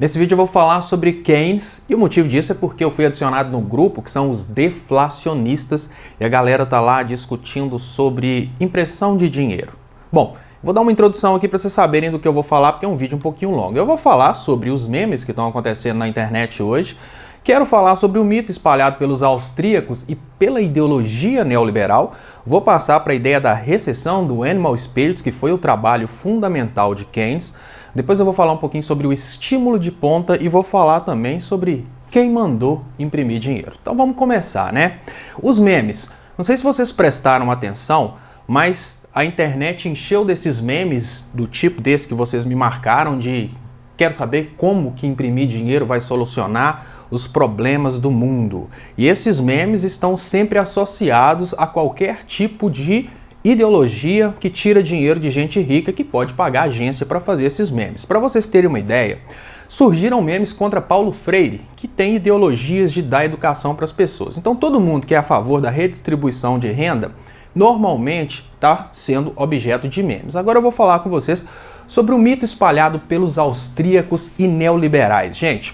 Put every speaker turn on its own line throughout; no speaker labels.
Nesse vídeo eu vou falar sobre Keynes e o motivo disso é porque eu fui adicionado no grupo que são os deflacionistas e a galera tá lá discutindo sobre impressão de dinheiro. Bom, vou dar uma introdução aqui para vocês saberem do que eu vou falar porque é um vídeo um pouquinho longo. Eu vou falar sobre os memes que estão acontecendo na internet hoje, quero falar sobre o mito espalhado pelos austríacos e pela ideologia neoliberal, vou passar para a ideia da recessão do Animal Spirits, que foi o trabalho fundamental de Keynes. Depois eu vou falar um pouquinho sobre o estímulo de ponta e vou falar também sobre quem mandou imprimir dinheiro. Então vamos começar, né? Os memes. Não sei se vocês prestaram atenção, mas a internet encheu desses memes do tipo desse que vocês me marcaram de quero saber como que imprimir dinheiro vai solucionar os problemas do mundo. E esses memes estão sempre associados a qualquer tipo de ideologia que tira dinheiro de gente rica que pode pagar agência para fazer esses memes. Para vocês terem uma ideia, surgiram memes contra Paulo Freire, que tem ideologias de dar educação para as pessoas. Então todo mundo que é a favor da redistribuição de renda normalmente está sendo objeto de memes. Agora eu vou falar com vocês sobre o mito espalhado pelos austríacos e neoliberais. Gente,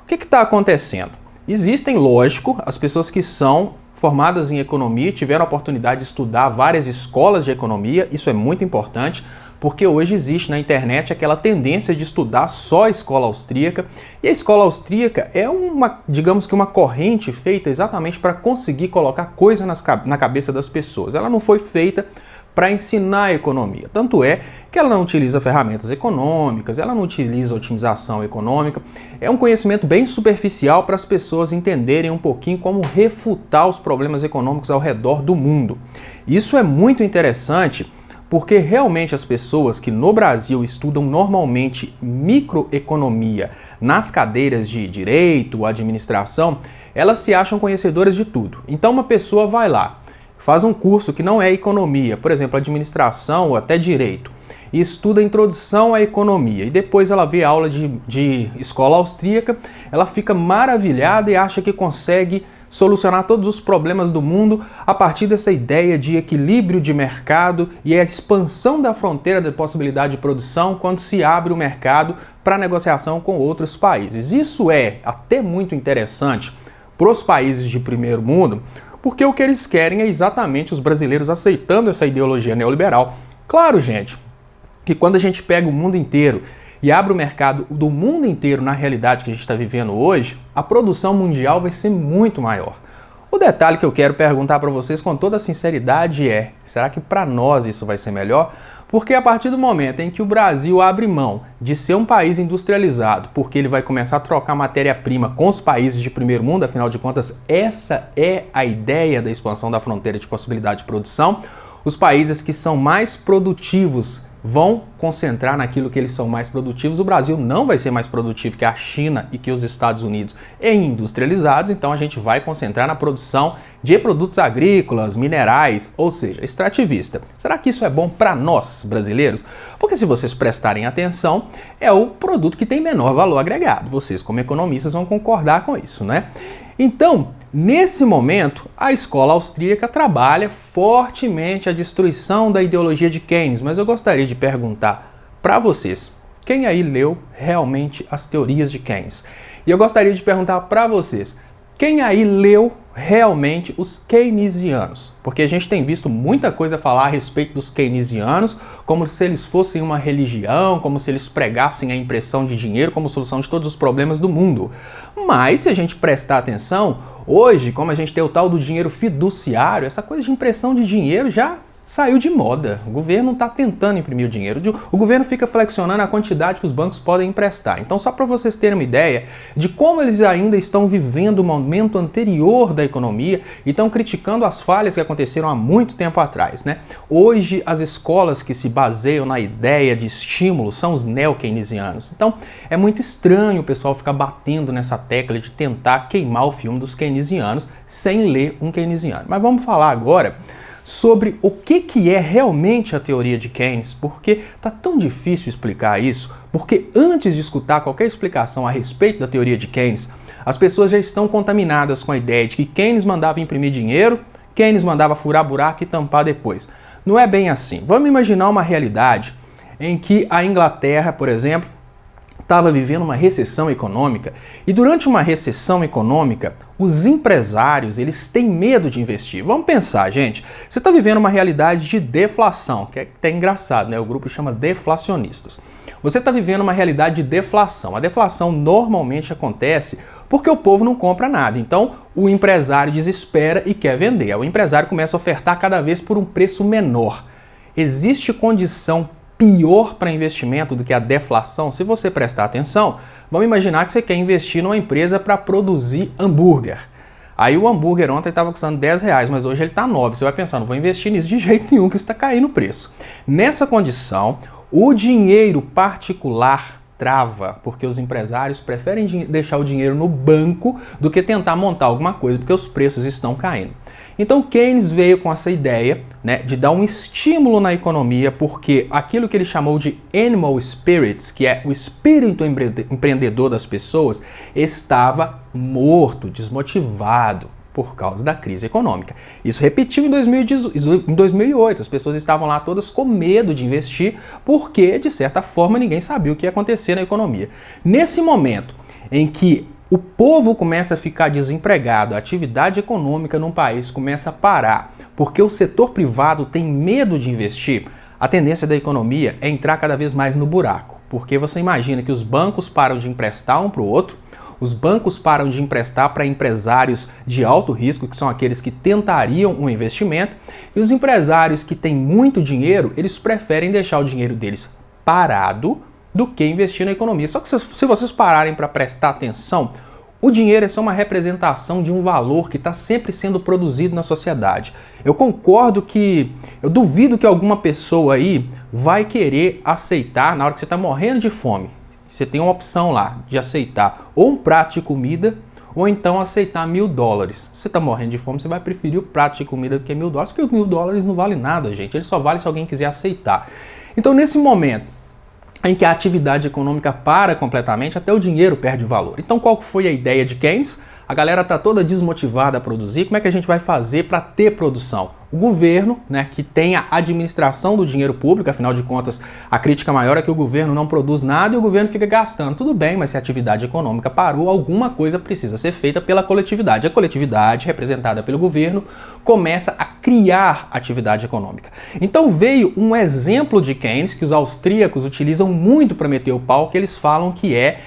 o que está acontecendo? Existem, lógico, as pessoas que são formadas em economia, tiveram a oportunidade de estudar várias escolas de economia, isso é muito importante, porque hoje existe na internet aquela tendência de estudar só a escola austríaca, e a escola austríaca é digamos que uma corrente feita exatamente para conseguir colocar coisa na cabeça das pessoas. Ela não foi feita para ensinar a economia. Tanto é que ela não utiliza ferramentas econômicas, ela não utiliza otimização econômica. É um conhecimento bem superficial para as pessoas entenderem um pouquinho como refutar os problemas econômicos ao redor do mundo. Isso é muito interessante porque realmente as pessoas que no Brasil estudam normalmente microeconomia nas cadeiras de direito, administração, elas se acham conhecedoras de tudo. Então uma pessoa vai lá, faz um curso que não é economia, por exemplo, administração ou até direito, e estuda a introdução à economia, e depois ela vê aula de escola austríaca, ela fica maravilhada e acha que consegue solucionar todos os problemas do mundo a partir dessa ideia de equilíbrio de mercado e a expansão da fronteira da possibilidade de produção quando se abre o mercado para negociação com outros países. Isso é até muito interessante para os países de primeiro mundo, porque o que eles querem é exatamente os brasileiros aceitando essa ideologia neoliberal. Claro, gente, que quando a gente pega o mundo inteiro e abre o mercado do mundo inteiro na realidade que a gente está vivendo hoje, a produção mundial vai ser muito maior. O detalhe que eu quero perguntar para vocês com toda sinceridade é, será que para nós isso vai ser melhor? Porque a partir do momento em que o Brasil abre mão de ser um país industrializado, porque ele vai começar a trocar matéria-prima com os países de primeiro mundo, afinal de contas, essa é a ideia da expansão da fronteira de possibilidade de produção, os países que são mais produtivos vão concentrar naquilo que eles são mais produtivos. O Brasil não vai ser mais produtivo que a China e que os Estados Unidos em industrializados, então a gente vai concentrar na produção de produtos agrícolas, minerais, ou seja, extrativista. Será que isso é bom para nós, brasileiros? Porque se vocês prestarem atenção, é o produto que tem menor valor agregado. Vocês, como economistas, vão concordar com isso, né? Então, nesse momento, a escola austríaca trabalha fortemente a destruição da ideologia de Keynes, mas eu gostaria de perguntar para vocês, quem aí leu realmente as teorias de Keynes? E eu gostaria de perguntar para vocês, quem aí leu realmente os keynesianos? Porque a gente tem visto muita coisa falar a respeito dos keynesianos, como se eles fossem uma religião, como se eles pregassem a impressão de dinheiro como solução de todos os problemas do mundo. Mas se a gente prestar atenção, hoje, como a gente tem o tal do dinheiro fiduciário, essa coisa de impressão de dinheiro já saiu de moda. O governo está tentando imprimir o dinheiro. O governo fica flexionando a quantidade que os bancos podem emprestar. Então, só para vocês terem uma ideia de como eles ainda estão vivendo o momento anterior da economia e estão criticando as falhas que aconteceram há muito tempo atrás, né? Hoje, as escolas que se baseiam na ideia de estímulo são os neo-keynesianos. Então, é muito estranho o pessoal ficar batendo nessa tecla de tentar queimar o filme dos keynesianos sem ler um keynesiano. Mas vamos falar agora sobre o que é realmente a teoria de Keynes, porque tá tão difícil explicar isso, porque antes de escutar qualquer explicação a respeito da teoria de Keynes, as pessoas já estão contaminadas com a ideia de que Keynes mandava imprimir dinheiro, Keynes mandava furar buraco e tampar depois. Não é bem assim. Vamos imaginar uma realidade em que a Inglaterra, por exemplo, estava vivendo uma recessão econômica e durante uma recessão econômica, os empresários, eles têm medo de investir. Vamos pensar, gente, você está vivendo uma realidade de deflação, que é até engraçado, né? O grupo chama deflacionistas. Você está vivendo uma realidade de deflação. A deflação normalmente acontece porque o povo não compra nada. Então, o empresário desespera e quer vender. O empresário começa a ofertar cada vez por um preço menor. Existe condição pior para investimento do que a deflação? Se você prestar atenção, vamos imaginar que você quer investir numa empresa para produzir hambúrguer. Aí o hambúrguer ontem estava custando R$10, mas hoje ele está 9. Você vai pensar, não vou investir nisso de jeito nenhum, que está caindo o preço. Nessa condição, o dinheiro particular trava, porque os empresários preferem deixar o dinheiro no banco do que tentar montar alguma coisa, porque os preços estão caindo. Então Keynes veio com essa ideia, né, de dar um estímulo na economia, porque aquilo que ele chamou de animal spirits, que é o espírito empreendedor das pessoas, estava morto, desmotivado por causa da crise econômica. Isso repetiu em 2008, as pessoas estavam lá todas com medo de investir, porque, de certa forma, ninguém sabia o que ia acontecer na economia. Nesse momento em que o povo começa a ficar desempregado, a atividade econômica num país começa a parar, porque o setor privado tem medo de investir, a tendência da economia é entrar cada vez mais no buraco, porque você imagina que os bancos param de emprestar um para o outro, os bancos param de emprestar para empresários de alto risco, que são aqueles que tentariam um investimento, e os empresários que têm muito dinheiro, eles preferem deixar o dinheiro deles parado do que investir na economia. Só que se vocês pararem para prestar atenção, o dinheiro é só uma representação de um valor que está sempre sendo produzido na sociedade. Eu duvido que alguma pessoa aí vai querer aceitar, na hora que você está morrendo de fome, você tem uma opção lá de aceitar ou um prato de comida ou então aceitar $1.000. Se você está morrendo de fome, você vai preferir o prato de comida do que $1.000, porque $1.000 não vale nada, gente. Ele só vale se alguém quiser aceitar. Então, nesse momento em que a atividade econômica para completamente, até o dinheiro perde valor. Então, qual foi a ideia de Keynes? A galera está toda desmotivada a produzir. Como é que a gente vai fazer para ter produção? O governo, né, que tem a administração do dinheiro público, afinal de contas, a crítica maior é que o governo não produz nada e o governo fica gastando. Tudo bem, mas se a atividade econômica parou, alguma coisa precisa ser feita pela coletividade. A coletividade, representada pelo governo, começa a criar atividade econômica. Então veio um exemplo de Keynes, que os austríacos utilizam muito para meter o pau, que eles falam que é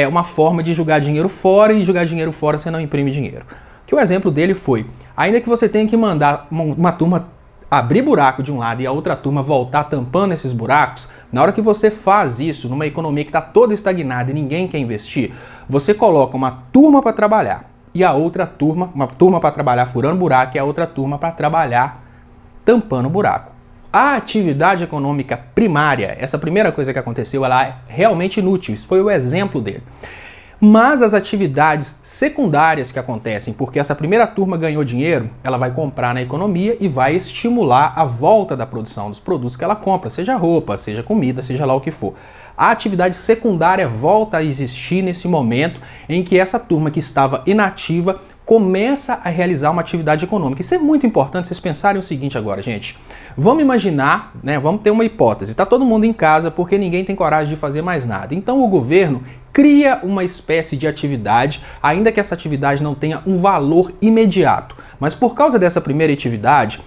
uma forma de jogar dinheiro fora, e jogar dinheiro fora você não imprime dinheiro. Que o exemplo dele foi, ainda que você tenha que mandar uma turma abrir buraco de um lado e a outra turma voltar tampando esses buracos, na hora que você faz isso numa economia que está toda estagnada e ninguém quer investir, você coloca uma turma para trabalhar e a outra turma, uma turma para trabalhar furando buraco e a outra turma para trabalhar tampando buraco. A atividade econômica primária, essa primeira coisa que aconteceu, ela é realmente inútil, isso foi o exemplo dele. Mas as atividades secundárias que acontecem, porque essa primeira turma ganhou dinheiro, ela vai comprar na economia e vai estimular a volta da produção dos produtos que ela compra, seja roupa, seja comida, seja lá o que for. A atividade secundária volta a existir nesse momento em que essa turma que estava inativa começa a realizar uma atividade econômica. Isso é muito importante vocês pensarem o seguinte agora, gente. Vamos imaginar, né, vamos ter uma hipótese. Está todo mundo em casa porque ninguém tem coragem de fazer mais nada. Então o governo cria uma espécie de atividade, ainda que essa atividade não tenha um valor imediato. Mas por causa dessa primeira atividade,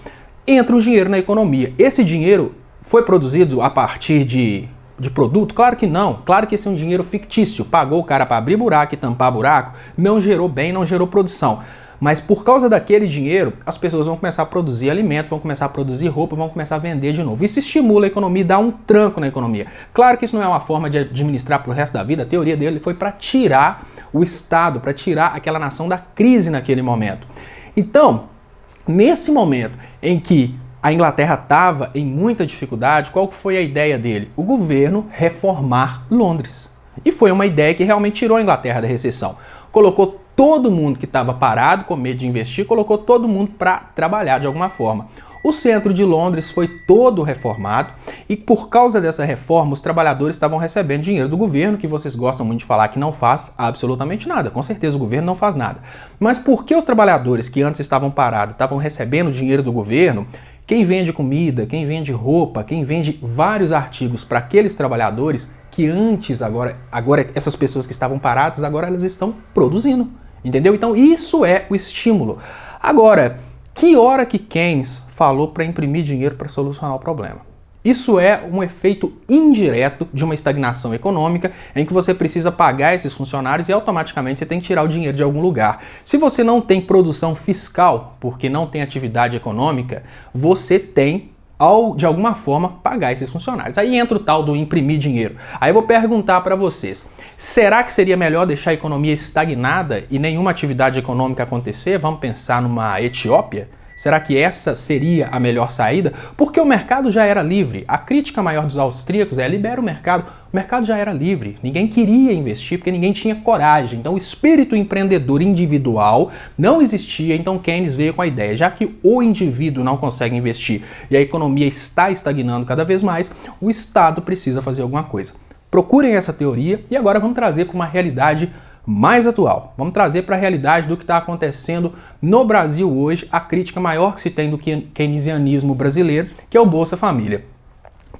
entra um dinheiro na economia. Esse dinheiro foi produzido a partir de produto? Claro que não. Claro que esse é um dinheiro fictício. Pagou o cara para abrir buraco e tampar buraco, não gerou bem, não gerou produção. Mas por causa daquele dinheiro, as pessoas vão começar a produzir alimento, vão começar a produzir roupa, vão começar a vender de novo. Isso estimula a economia e dá um tranco na economia. Claro que isso não é uma forma de administrar para o resto da vida. A teoria dele foi para tirar o Estado, para tirar aquela nação da crise naquele momento. Então, nesse momento em que a Inglaterra estava em muita dificuldade, qual foi a ideia dele? O governo reformar Londres. E foi uma ideia que realmente tirou a Inglaterra da recessão. Colocou todo mundo que estava parado, com medo de investir, colocou todo mundo para trabalhar de alguma forma. O centro de Londres foi todo reformado e por causa dessa reforma os trabalhadores estavam recebendo dinheiro do governo, que vocês gostam muito de falar que não faz absolutamente nada. Com certeza o governo não faz nada. Mas por que os trabalhadores que antes estavam parados estavam recebendo dinheiro do governo, Quem vende comida, quem vende roupa, quem vende vários artigos para aqueles trabalhadores que antes, agora essas pessoas que estavam paradas, agora elas estão produzindo, entendeu? Então isso é o estímulo. Agora, que hora que Keynes falou para imprimir dinheiro para solucionar o problema? Isso é um efeito indireto de uma estagnação econômica em que você precisa pagar esses funcionários e automaticamente você tem que tirar o dinheiro de algum lugar. Se você não tem produção fiscal, porque não tem atividade econômica, você tem, de alguma forma, pagar esses funcionários. Aí entra o tal do imprimir dinheiro. Aí eu vou perguntar para vocês, será que seria melhor deixar a economia estagnada e nenhuma atividade econômica acontecer? Vamos pensar numa Etiópia? Será que essa seria a melhor saída? Porque o mercado já era livre. A crítica maior dos austríacos é libera o mercado. O mercado já era livre. Ninguém queria investir porque ninguém tinha coragem. Então o espírito empreendedor individual não existia. Então Keynes veio com a ideia, já que o indivíduo não consegue investir e a economia está estagnando cada vez mais, o Estado precisa fazer alguma coisa. Procurem essa teoria e agora vamos trazer para uma realidade mais atual. Vamos trazer para a realidade do que está acontecendo no Brasil hoje, a crítica maior que se tem do keynesianismo brasileiro, que é o Bolsa Família.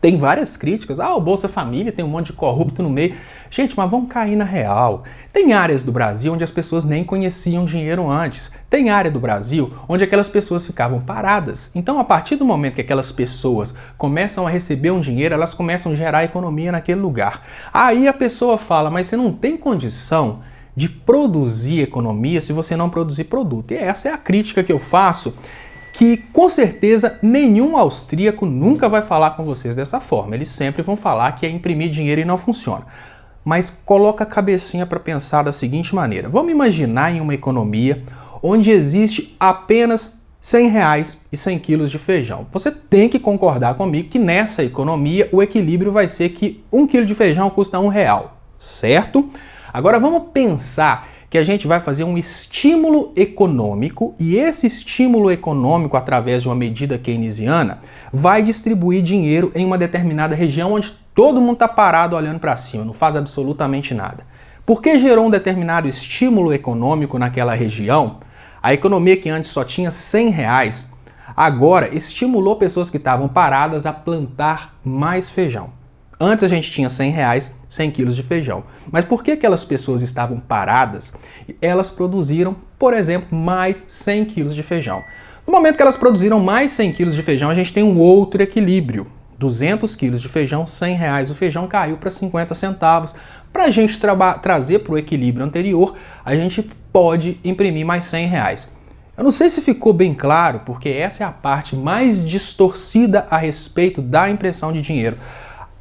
Tem várias críticas, o Bolsa Família tem um monte de corrupto no meio. Gente, mas vamos cair na real. Tem áreas do Brasil onde as pessoas nem conheciam dinheiro antes. Tem área do Brasil onde aquelas pessoas ficavam paradas. Então, a partir do momento que aquelas pessoas começam a receber um dinheiro, elas começam a gerar economia naquele lugar. Aí a pessoa fala, mas você não tem condição de produzir economia se você não produzir produto. E essa é a crítica que eu faço, que com certeza nenhum austríaco nunca vai falar com vocês dessa forma. Eles sempre vão falar que é imprimir dinheiro e não funciona. Mas coloca a cabecinha para pensar da seguinte maneira. Vamos imaginar em uma economia onde existe apenas R$100 e 100 quilos de feijão. Você tem que concordar comigo que nessa economia o equilíbrio vai ser que 1 quilo de feijão custa R$1, certo? Agora vamos pensar que a gente vai fazer um estímulo econômico e esse estímulo econômico, através de uma medida keynesiana, vai distribuir dinheiro em uma determinada região onde todo mundo está parado olhando para cima, não faz absolutamente nada. Porque gerou um determinado estímulo econômico naquela região, a economia que antes só tinha R$100, agora estimulou pessoas que estavam paradas a plantar mais feijão. Antes a gente tinha R$100, 100 quilos de feijão. Mas por que aquelas pessoas estavam paradas? Elas produziram, por exemplo, mais 100 quilos de feijão. No momento que elas produziram mais 100 quilos de feijão, a gente tem um outro equilíbrio. 200 quilos de feijão, R$100, o feijão caiu para 50 centavos. Para a gente trazer para o equilíbrio anterior, a gente pode imprimir mais R$100. Eu não sei se ficou bem claro, porque essa é a parte mais distorcida a respeito da impressão de dinheiro.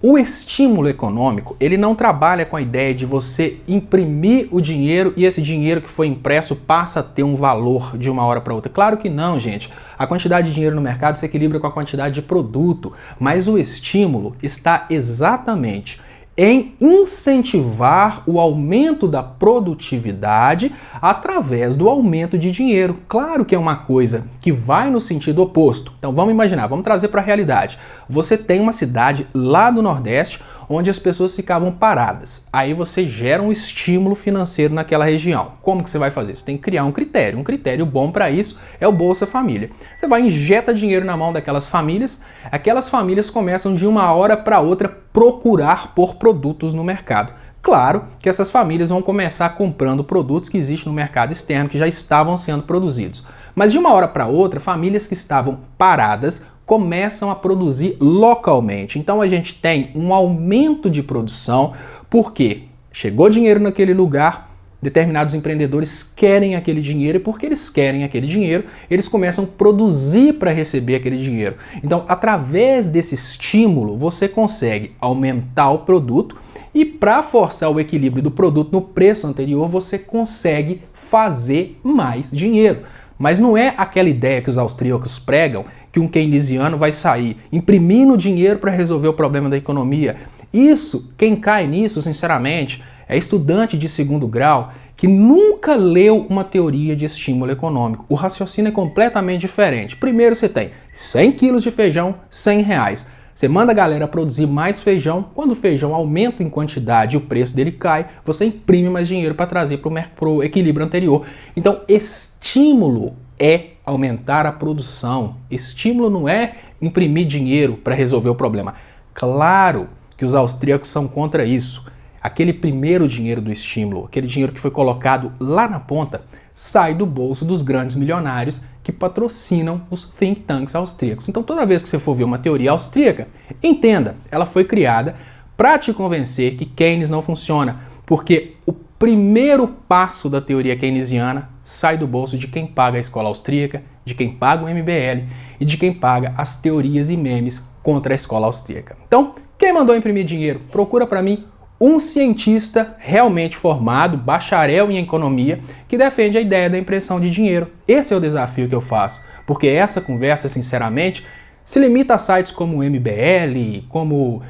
O estímulo econômico, ele não trabalha com a ideia de você imprimir o dinheiro e esse dinheiro que foi impresso passa a ter um valor de uma hora para outra. Claro que não, gente. A quantidade de dinheiro no mercado se equilibra com a quantidade de produto, mas o estímulo está exatamente em incentivar o aumento da produtividade através do aumento de dinheiro. Claro que é uma coisa que vai no sentido oposto. Então vamos imaginar, vamos trazer para a realidade. Você tem uma cidade lá do Nordeste onde as pessoas ficavam paradas. Aí você gera um estímulo financeiro naquela região. Como que você vai fazer? Você tem que criar um critério. Um critério bom para isso é o Bolsa Família. Você vai injeta dinheiro na mão daquelas famílias, aquelas famílias começam de uma hora para outra procurar por produtos no mercado. Claro que essas famílias vão começar comprando produtos que existem no mercado externo, que já estavam sendo produzidos. Mas de uma hora para outra, famílias que estavam paradas começam a produzir localmente. Então a gente tem um aumento de produção, porque chegou dinheiro naquele lugar, determinados empreendedores querem aquele dinheiro, e porque eles querem aquele dinheiro, eles começam a produzir para receber aquele dinheiro. Então, através desse estímulo, você consegue aumentar o produto e, para forçar o equilíbrio do produto no preço anterior, você consegue fazer mais dinheiro. Mas não é aquela ideia que os austríacos pregam, que um keynesiano vai sair imprimindo dinheiro para resolver o problema da economia. Isso, quem cai nisso, sinceramente, é estudante de segundo grau que nunca leu uma teoria de estímulo econômico. O raciocínio é completamente diferente. Primeiro você tem 100 quilos de feijão, R$100. Você manda a galera produzir mais feijão, quando o feijão aumenta em quantidade e o preço dele cai, você imprime mais dinheiro para trazer para o equilíbrio anterior. Então, estímulo é aumentar a produção. Estímulo não é imprimir dinheiro para resolver o problema. Claro que os austríacos são contra isso. Aquele primeiro dinheiro do estímulo, aquele dinheiro que foi colocado lá na ponta, sai do bolso dos grandes milionários que patrocinam os think tanks austríacos. Então toda vez que você for ver uma teoria austríaca, entenda, ela foi criada para te convencer que Keynes não funciona, porque o primeiro passo da teoria keynesiana sai do bolso de quem paga a escola austríaca, de quem paga o MBL e de quem paga as teorias e memes contra a escola austríaca. Então, quem mandou imprimir dinheiro? Procura para mim um cientista realmente formado, bacharel em economia, que defende a ideia da impressão de dinheiro. Esse é o desafio que eu faço, porque essa conversa, sinceramente, se limita a sites como o MBL, como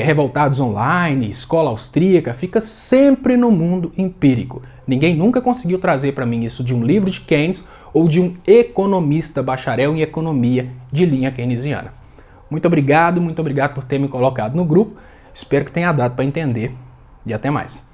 Revoltados Online, Escola Austríaca, fica sempre no mundo empírico. Ninguém nunca conseguiu trazer para mim isso de um livro de Keynes ou de um economista bacharel em economia de linha keynesiana. Muito obrigado por ter me colocado no grupo. Espero que tenha dado para entender e até mais.